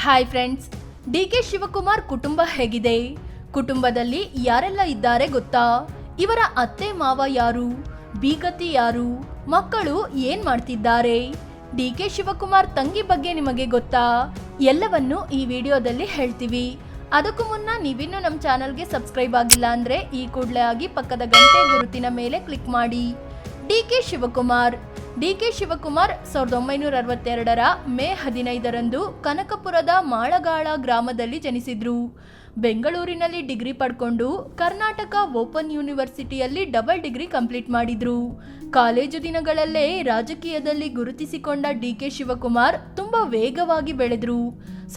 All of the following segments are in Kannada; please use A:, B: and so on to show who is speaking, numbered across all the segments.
A: Hi friends, DK. ಶಿವಕುಮಾರ್ ಕುಟುಂಬ ಹೇಗಿದೆ? ಕುಟುಂಬದಲ್ಲಿ ಯಾರೆಲ್ಲ ಇದ್ದಾರೆ ಗೊತ್ತಾ? ಇವರ ಅತ್ತೆ ಮಾವ ಯಾರು? ಬೀಗತಿ ಯಾರು? ಮಕ್ಕಳು ಏನ್ ಮಾಡ್ತಿದ್ದಾರೆ? ಡಿ.ಕೆ. ಶಿವಕುಮಾರ್ ತಂಗಿ ಬಗ್ಗೆ ನಿಮಗೆ ಗೊತ್ತಾ? ಎಲ್ಲವನ್ನು ಈ ವಿಡಿಯೋದಲ್ಲಿ ಹೇಳ್ತೀವಿ. ಅದಕ್ಕೂ ಮುನ್ನ ನೀವಿನ್ನೂ ನಮ್ಮ ಚಾನಲ್ಗೆ ಸಬ್ಸ್ಕ್ರೈಬ್ ಆಗಿಲ್ಲ ಅಂದ್ರೆ ಈ ಕೂಡಲೇ ಆಗಿ ಪಕ್ಕದ ಗಂಟೆ ಗುರುತಿನ ಮೇಲೆ ಕ್ಲಿಕ್ ಮಾಡಿ. ಡಿ.ಕೆ. ಶಿವಕುಮಾರ್ 1962ರ ಮೇ 15ರಂದು ಕನಕಪುರದ ಮಾಳಗಾಳ ಗ್ರಾಮದಲ್ಲಿ ಜನಿಸಿದ್ರು. ಬೆಂಗಳೂರಿನಲ್ಲಿ ಡಿಗ್ರಿ ಪಡ್ಕೊಂಡು ಕರ್ನಾಟಕ ಓಪನ್ ಯೂನಿವರ್ಸಿಟಿಯಲ್ಲಿ ಡಬಲ್ ಡಿಗ್ರಿ ಕಂಪ್ಲೀಟ್ ಮಾಡಿದ್ರು. ಕಾಲೇಜು ದಿನಗಳಲ್ಲೇ ರಾಜಕೀಯದಲ್ಲಿ ಗುರುತಿಸಿಕೊಂಡ ಡಿ.ಕೆ. ಶಿವಕುಮಾರ್ ತುಂಬಾ ವೇಗವಾಗಿ ಬೆಳೆದ್ರು.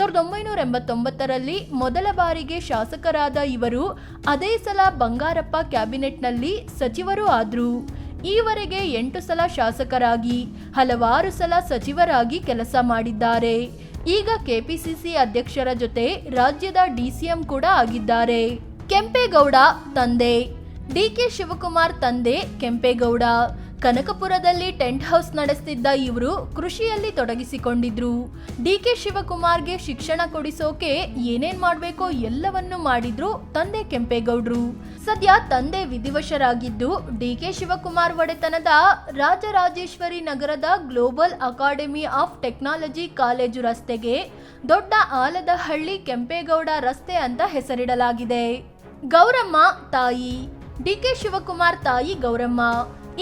A: 1989ರಲ್ಲಿ ಮೊದಲ ಬಾರಿಗೆ ಶಾಸಕರಾದ ಇವರು ಅದೇ ಸಲ ಬಂಗಾರಪ್ಪ ಕ್ಯಾಬಿನೆಟ್ನಲ್ಲಿ ಸಚಿವರು ಆದ್ರು. ಈವರೆಗೆ 8 ಸಲ ಶಾಸಕರಾಗಿ ಹಲವಾರು ಸಲ ಸಚಿವರಾಗಿ ಕೆಲಸ ಮಾಡಿದ್ದಾರೆ. ಈಗ ಕೆಪಿಸಿಸಿ ಅಧ್ಯಕ್ಷರ ಜೊತೆ ರಾಜ್ಯದ ಡಿಸಿಎಂ ಕೂಡ ಆಗಿದ್ದಾರೆ. ಕೆಂಪೇಗೌಡ ತಂದೆ ಡಿ.ಕೆ. ಶಿವಕುಮಾರ್ ತಂದೆ ಕೆಂಪೇಗೌಡ ಕನಕಪುರದಲ್ಲಿ ಟೆಂಟ್ ಹೌಸ್ ನಡೆಸ್ತಿದ್ದ ಇವರು ಕೃಷಿಯಲ್ಲಿ ತೊಡಗಿಸಿಕೊಂಡಿದ್ರು. ಡಿ.ಕೆ. ಶಿವಕುಮಾರ್ಗೆ ಶಿಕ್ಷಣ ಕೊಡಿಸೋಕೆ ಏನೇನ್ ಮಾಡ್ಬೇಕೋ ಎಲ್ಲವನ್ನೂ ಮಾಡಿದ್ರು ತಂದೆ ಕೆಂಪೇಗೌಡ್ರು. ಸದ್ಯ ತಂದೆ ವಿಧಿವಶರಾಗಿದ್ದು ಡಿ.ಕೆ. ಶಿವಕುಮಾರ್ ಒಡೆತನದ ರಾಜರಾಜೇಶ್ವರಿ ನಗರದ global academy of technology college ರಸ್ತೆಗೆ ದೊಡ್ಡ ಆಲದಹಳ್ಳಿ ಕೆಂಪೇಗೌಡ ರಸ್ತೆ ಅಂತ ಹೆಸರಿಡಲಾಗಿದೆ. ಗೌರಮ್ಮ ತಾಯಿ ಡಿ.ಕೆ. ಶಿವಕುಮಾರ್ ತಾಯಿ ಗೌರಮ್ಮ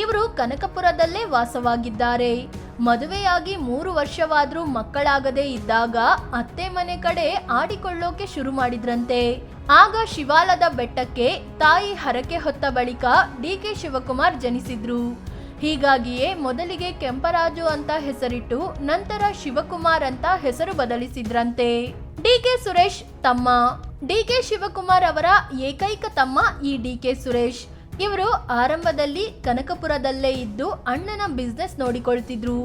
A: ಇವರು ಕನಕಪುರದಲ್ಲೇ ವಾಸವಾಗಿದ್ದಾರೆ. ಮದುವೆಯಾಗಿ 3 ವರ್ಷವಾದ್ರೂ ಮಕ್ಕಳಾಗದೇ ಇದ್ದಾಗ ಅತ್ತೆ ಮನೆ ಕಡೆ ಆಡಿಕೊಳ್ಳೋಕೆ ಶುರು ಮಾಡಿದ್ರಂತೆ. ಆಗ ಶಿವಾಲದ ಬೆಟ್ಟಕ್ಕೆ ತಾಯಿ ಹರಕೆ ಹೊತ್ತ ಬಳಿಕ ಡಿ.ಕೆ. ಶಿವಕುಮಾರ್ ಜನಿಸಿದ್ರು. ಹೀಗಾಗಿಯೇ ಮೊದಲಿಗೆ ಕೆಂಪರಾಜು ಅಂತ ಹೆಸರಿಟ್ಟು ನಂತರ ಶಿವಕುಮಾರ್ ಅಂತ ಹೆಸರು ಬದಲಿಸಿದ್ರಂತೆ. ಡಿ.ಕೆ. ಸುರೇಶ್ ತಮ್ಮ ಡಿ.ಕೆ. ಶಿವಕುಮಾರ್ ಅವರ ಏಕೈಕ ತಮ್ಮ ಈ ಡಿ.ಕೆ. ಸುರೇಶ್. ಇವರು ಆರಂಭದಲ್ಲಿ ಕನಕಪುರದಲ್ಲೇ ಇದ್ದು ಅಣ್ಣನ ಬಿಸ್ನೆಸ್ ನೋಡಿಕೊಳ್ತಿದ್ರು.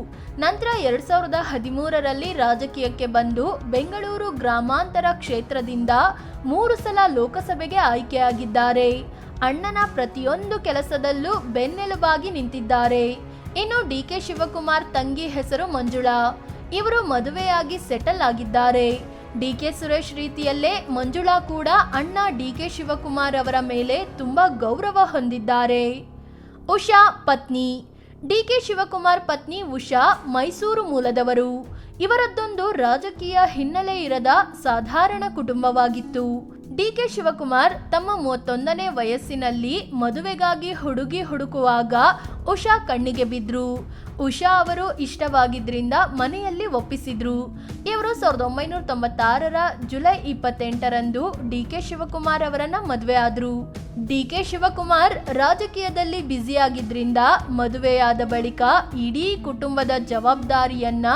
A: ನಂತರ 2013ರಲ್ಲಿ ರಾಜಕೀಯಕ್ಕೆ ಬಂದು ಬೆಂಗಳೂರು ಗ್ರಾಮಾಂತರ ಕ್ಷೇತ್ರದಿಂದ 3 ಸಲ ಲೋಕಸಭೆಗೆ ಆಯ್ಕೆಯಾಗಿದ್ದಾರೆ. ಅಣ್ಣನ ಪ್ರತಿಯೊಂದು ಕೆಲಸದಲ್ಲೂ ಬೆನ್ನೆಲುಬಾಗಿ ನಿಂತಿದ್ದಾರೆ. ಇನ್ನು ಡಿ.ಕೆ. ಶಿವಕುಮಾರ್ ತಂಗಿ ಹೆಸರು ಮಂಜುಳಾ. ಇವರು ಮದುವೆಯಾಗಿ ಸೆಟಲ್ ಆಗಿದ್ದಾರೆ. ಡಿ.ಕೆ. ಸುರೇಶ್ ರೀತಿಯಲ್ಲೇ ಮಂಜುಳಾ ಕೂಡ ಅಣ್ಣ ಡಿ.ಕೆ. ಶಿವಕುಮಾರ್ ಅವರ ಮೇಲೆ ತುಂಬಾ ಗೌರವ ಹೊಂದಿದ್ದಾರೆ. ಉಷಾ ಪತ್ನಿ ಡಿ.ಕೆ. ಶಿವಕುಮಾರ್ ಪತ್ನಿ ಉಷಾ ಮೈಸೂರು ಮೂಲದವರು. ಇವರದ್ದೊಂದು ರಾಜಕೀಯ ಹಿನ್ನೆಲೆ ಇರದ ಸಾಧಾರಣ ಕುಟುಂಬವಾಗಿತ್ತು. ಡಿ.ಕೆ. ಶಿವಕುಮಾರ್ ತಮ್ಮ 31ನೇ ವಯಸ್ಸಿನಲ್ಲಿ ಮದುವೆಗಾಗಿ ಹುಡುಗಿ ಹುಡುಕುವಾಗ ಉಷಾ ಕಣ್ಣಿಗೆ ಬಿದ್ರು. ಉಷಾ ಅವರು ಇಷ್ಟವಾಗಿದ್ರಿಂದ ಮನೆಯಲ್ಲಿ ಒಪ್ಪಿಸಿದ್ರು. ಇವರು 1996ರ ಜುಲೈ 28ರಂದು ಡಿ.ಕೆ. ಶಿವಕುಮಾರ್ ಅವರನ್ನ ಮದುವೆ ಆದ್ರು. ಡಿ.ಕೆ. ಶಿವಕುಮಾರ್ ರಾಜಕೀಯದಲ್ಲಿ ಬ್ಯುಸಿಯಾಗಿದ್ರಿಂದ ಮದುವೆಯಾದ ಬಳಿಕ ಇಡೀ ಕುಟುಂಬದ ಜವಾಬ್ದಾರಿಯನ್ನ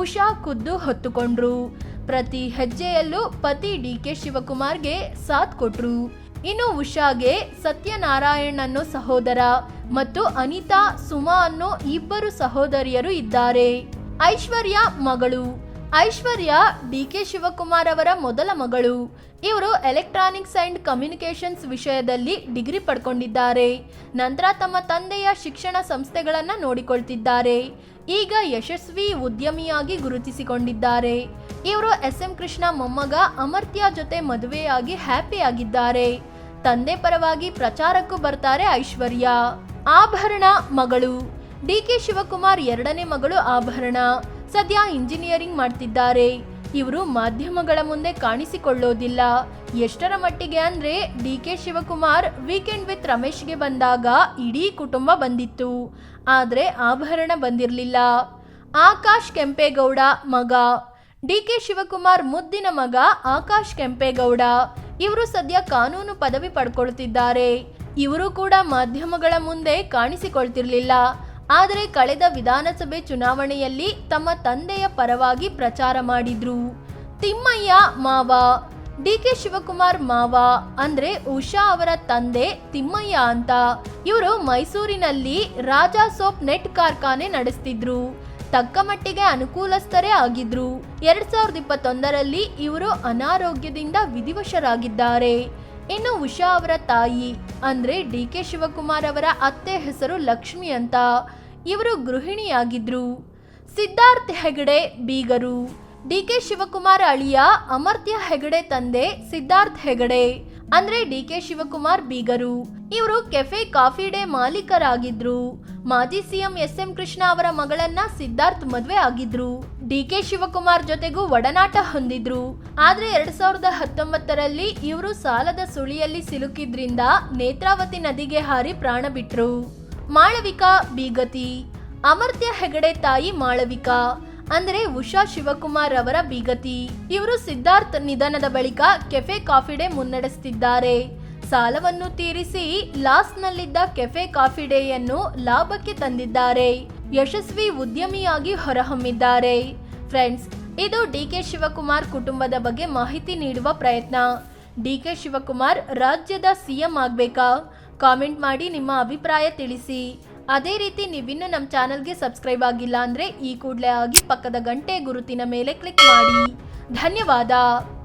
A: ಉಷಾ ಖುದ್ದು ಹೊತ್ತುಕೊಂಡ್ರು. ಪ್ರತಿ ಹೆಜ್ಜೆಯಲ್ಲೂ ಪತಿ ಡಿ.ಕೆ. ಶಿವಕುಮಾರ್ಗೆ ಸಾಥ್ ಕೊಟ್ರು. ಇನ್ನು ಉಷಾಗೆ ಸತ್ಯನಾರಾಯಣ್ ಅನ್ನೋ ಸಹೋದರ ಮತ್ತು ಅನಿತಾ ಸುಮಾ ಅನ್ನೋ 2 ಸಹೋದರಿಯರು ಇದ್ದಾರೆ. ಐಶ್ವರ್ಯ ಮಗಳು ಐಶ್ವರ್ಯ ಡಿ.ಕೆ. ಶಿವಕುಮಾರ್ ಅವರ ಮೊದಲ ಮಗಳು. ಇವರು ಎಲೆಕ್ಟ್ರಾನಿಕ್ಸ್ ಅಂಡ್ ಕಮ್ಯುನಿಕೇಶನ್ಸ್ ವಿಷಯದಲ್ಲಿ ಡಿಗ್ರಿ ಪಡ್ಕೊಂಡಿದ್ದಾರೆ. ನಂತರ ತಮ್ಮ ತಂದೆಯ ಶಿಕ್ಷಣ ಸಂಸ್ಥೆಗಳನ್ನ ನೋಡಿಕೊಳ್ತಿದ್ದಾರೆ. ಈಗ ಯಶಸ್ವಿ ಉದ್ಯಮಿಯಾಗಿ ಗುರುತಿಸಿಕೊಂಡಿದ್ದಾರೆ. ಇವರು ಎಸ್.ಎಂ. ಕೃಷ್ಣ ಮೊಮ್ಮಗ ಅಮರ್ತ್ಯ ಜೊತೆ ಮದುವೆಯಾಗಿ ಹ್ಯಾಪಿ ಆಗಿದ್ದಾರೆ. ತಂದೆ ಪರವಾಗಿ ಪ್ರಚಾರಕ್ಕೂ ಬರ್ತಾರೆ ಐಶ್ವರ್ಯ. ಆಭರಣ ಮಗಳು ಡಿ.ಕೆ. ಶಿವಕುಮಾರ್ 2ನೇ ಮಗಳು ಆಭರಣ. ಸದ್ಯ ಇಂಜಿನಿಯರಿಂಗ್ ಮಾಡ್ತಿದ್ದಾರೆ. ಇವರು ಮಾಧ್ಯಮಗಳ ಮುಂದೆ ಕಾಣಿಸಿಕೊಳ್ಳೋದಿಲ್ಲ. ಎಷ್ಟರ ಮಟ್ಟಿಗೆ ಅಂದ್ರೆ ಡಿ.ಕೆ. ಶಿವಕುಮಾರ್ ವೀಕೆಂಡ್ ವಿತ್ ರಮೇಶ್ಗೆ ಬಂದಾಗ ಇಡೀ ಕುಟುಂಬ ಬಂದಿತ್ತು, ಆದ್ರೆ ಆಭರಣ ಬಂದಿರಲಿಲ್ಲ. ಆಕಾಶ್ ಕೆಂಪೇಗೌಡ ಮಗ ಡಿ.ಕೆ. ಶಿವಕುಮಾರ್ ಮುದ್ದಿನ ಮಗ ಆಕಾಶ್ ಕೆಂಪೇಗೌಡ. ಇವರು ಸದ್ಯ ಕಾನೂನು ಪದವಿ ಪಡ್ಕೊಳ್ತಿದ್ದಾರೆ. ಇವರು ಕೂಡ ಮಾಧ್ಯಮಗಳ ಮುಂದೆ ಕಾಣಿಸಿಕೊಳ್ತಿರ್ಲಿಲ್ಲ, ಆದರೆ ಕಳೆದ ವಿಧಾನಸಭೆ ಚುನಾವಣೆಯಲ್ಲಿ ತಮ್ಮ ತಂದೆಯ ಪರವಾಗಿ ಪ್ರಚಾರ ಮಾಡಿದ್ರು. ತಿಮ್ಮಯ್ಯ ಮಾವ ಡಿ.ಕೆ. ಶಿವಕುಮಾರ್ ಮಾವ ಅಂದ್ರೆ ಉಷಾ ಅವರ ತಂದೆ ತಿಮ್ಮಯ್ಯ ಅಂತ. ಇವರು ಮೈಸೂರಿನಲ್ಲಿ ರಾಜಾ ಸೋಪ್ ನೆಟ್ ಕಾರ್ಖಾನೆ ನಡೆಸ್ತಿದ್ರು. ತಕ್ಕ ಮಟ್ಟಿಗೆ ಅನುಕೂಲಸ್ಥರೇ ಆಗಿದ್ರು. 2021ರಲ್ಲಿ ಇವರು ಅನಾರೋಗ್ಯದಿಂದ ವಿಧಿವಶರಾಗಿದ್ದಾರೆ. ಇನ್ನು ಉಷಾ ಅವರ ತಾಯಿ ಅಂದ್ರೆ ಡಿ.ಕೆ. ಶಿವಕುಮಾರ್ ಅವರ ಅತ್ತೆ ಹೆಸರು ಲಕ್ಷ್ಮಿ ಅಂತ. ಇವರು ಗೃಹಿಣಿಯಾಗಿದ್ರು. ಸಿದ್ಧಾರ್ಥ್ ಹೆಗಡೆ ಬೀಗರು ಡಿ.ಕೆ. ಶಿವಕುಮಾರ್ ಅಳಿಯ ಅಮರ್ತ್ಯ ಹೆಗಡೆ ತಂದೆ ಸಿದ್ಧಾರ್ಥ್ ಹೆಗಡೆ ಅಂದ್ರೆ ಡಿ.ಕೆ. ಶಿವಕುಮಾರ್ ಬೀಗರು. ಇವರು ಕೆಫೆ ಕಾಫಿ ಡೇ ಮಾಲೀಕರಾಗಿದ್ರು. ಮಾಜಿ ಸಿಎಂ ಎಸ್.ಎಂ. ಕೃಷ್ಣ ಅವರ ಮಗಳನ್ನ ಸಿದ್ಧಾರ್ಥ್ ಮದ್ವೆ ಆಗಿದ್ರು. ಡಿ.ಕೆ. ಶಿವಕುಮಾರ್ ಜೊತೆಗೂ ಒಡನಾಟ ಹೊಂದಿದ್ರು. ಆದ್ರೆ 2019ರಲ್ಲಿ ಇವರು ಸಾಲದ ಸುಳಿಯಲ್ಲಿ ಸಿಲುಕಿದ್ರಿಂದ ನೇತ್ರಾವತಿ ನದಿಗೆ ಹಾರಿ ಪ್ರಾಣ ಬಿಟ್ರು. ಮಾಳವಿಕಾ ಬೀಗತಿ. ಅಮರ್ತ್ಯ ಹೆಗಡೆ ತಾಯಿ ಮಾಳವಿಕಾ ಅಂದ್ರೆ ಉಷಾ ಶಿವಕುಮಾರ್ ಅವರ ಬೀಗತಿ. ಇವರು ಸಿದ್ಧಾರ್ಥ್ ನಿಧನದ ಬಳಿಕ ಕೆಫೆ ಕಾಫಿ ಡೇ ಮುನ್ನಡೆಸುತ್ತಿದ್ದಾರೆ. ಸಾಲವನ್ನು ತೀರಿಸಿ ಲಾಸ್ನಲ್ಲಿದ್ದ ಕೆಫೆ ಕಾಫಿ ಡೇಯನ್ನು ಲಾಭಕ್ಕೆ ತಂದಿದ್ದಾರೆ. ಯಶಸ್ವಿ ಉದ್ಯಮಿಯಾಗಿ ಹೊರಹೊಮ್ಮಿದ್ದಾರೆ. ಫ್ರೆಂಡ್ಸ್, ಇದು ಡಿ.ಕೆ. ಶಿವಕುಮಾರ್ ಕುಟುಂಬದ ಬಗ್ಗೆ ಮಾಹಿತಿ ನೀಡುವ ಪ್ರಯತ್ನ. ಡಿ.ಕೆ. ಶಿವಕುಮಾರ್ ರಾಜ್ಯದ ಸಿಎಂ ಆಗ್ಬೇಕಾ? ಕಾಮೆಂಟ್ ಮಾಡಿ ನಿಮ್ಮ ಅಭಿಪ್ರಾಯ ತಿಳಿಸಿ. ಅದೇ ರೀತಿ ನೀವಿನ್ನೂ ನಮ್ಮ ಚಾನಲ್ಗೆ ಸಬ್ಸ್ಕ್ರೈಬ್ ಆಗಿಲ್ಲ ಅಂದರೆ ಈ ಕೂಡಲೇ ಆಗಿ ಪಕ್ಕದ ಗಂಟೆ ಗುರುತಿನ ಮೇಲೆ ಕ್ಲಿಕ್ ಮಾಡಿ. ಧನ್ಯವಾದ.